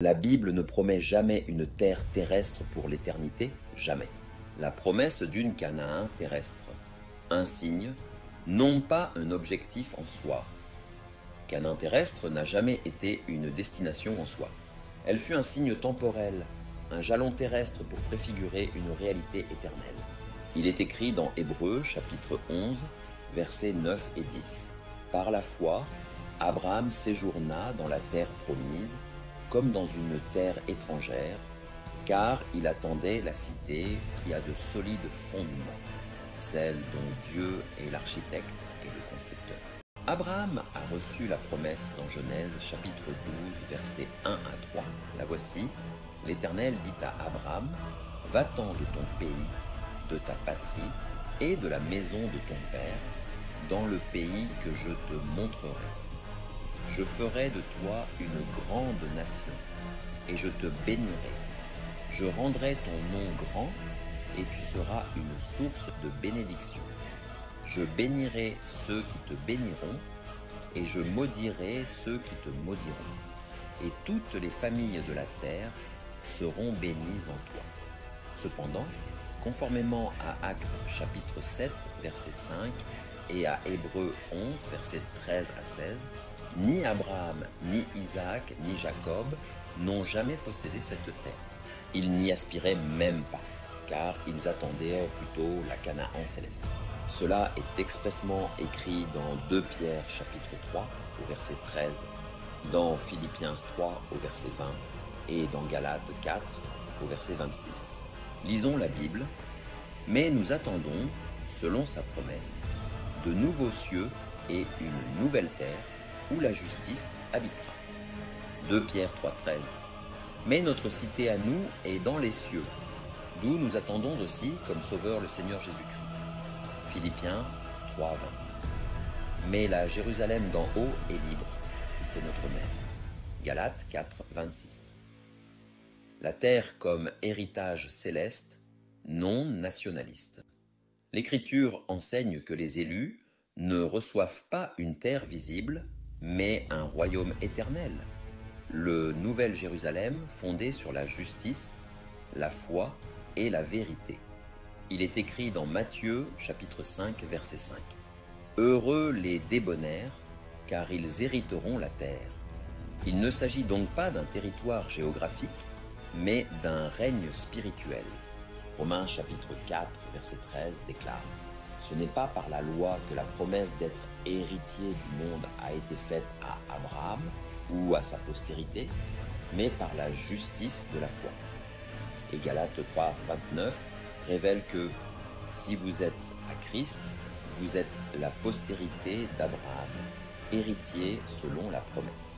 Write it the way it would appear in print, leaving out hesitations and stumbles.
La Bible ne promet jamais une terre terrestre pour l'éternité, jamais. La promesse d'une Canaan terrestre, un signe, non pas un objectif en soi. Canaan terrestre n'a jamais été une destination en soi. Elle fut un signe temporel, un jalon terrestre pour préfigurer une réalité éternelle. Il est écrit dans Hébreux chapitre 11, versets 9 et 10. Par la foi, Abraham séjourna dans la terre promise, comme dans une terre étrangère, car il attendait la cité qui a de solides fondements, celle dont Dieu est l'architecte et le constructeur. Abraham a reçu la promesse dans Genèse chapitre 12, versets 1 à 3. La voici, l'Éternel dit à Abraham, « Va-t'en de ton pays, de ta patrie et de la maison de ton père, dans le pays que je te montrerai. Je ferai de toi une grande nation, et je te bénirai. Je rendrai ton nom grand, et tu seras une source de bénédiction. Je bénirai ceux qui te béniront, et je maudirai ceux qui te maudiront. Et toutes les familles de la terre seront bénies en toi. » Cependant, conformément à Actes chapitre 7, verset 5, et à Hébreux 11, versets 13 à 16, ni Abraham, ni Isaac, ni Jacob n'ont jamais possédé cette terre. Ils n'y aspiraient même pas, car ils attendaient plutôt la Canaan céleste. Cela est expressément écrit dans 2 Pierre chapitre 3 au verset 13, dans Philippiens 3 au verset 20 et dans Galates 4 au verset 26. Lisons la Bible, mais nous attendons, selon sa promesse, de nouveaux cieux et une nouvelle terre où la justice habitera. 2 Pierre 3,13. Mais notre cité à nous est dans les cieux, d'où nous attendons aussi comme sauveur le Seigneur Jésus-Christ. Philippiens 3,20. Mais la Jérusalem d'en haut est libre, c'est notre mère. Galates 4,26. La terre comme héritage céleste, non nationaliste. L'Écriture enseigne que les élus ne reçoivent pas une terre visible, mais un royaume éternel, le Nouvelle Jérusalem fondé sur la justice, la foi et la vérité. Il est écrit dans Matthieu chapitre 5 verset 5. Heureux les débonnaires, car ils hériteront la terre. Il ne s'agit donc pas d'un territoire géographique, mais d'un règne spirituel. Romains chapitre 4 verset 13 déclare: Ce n'est pas par la loi que la promesse d'être héritier du monde a été faite à Abraham ou à sa postérité, mais par la justice de la foi. Et Galates 3, 29 révèle que si vous êtes à Christ, vous êtes la postérité d'Abraham, héritier selon la promesse.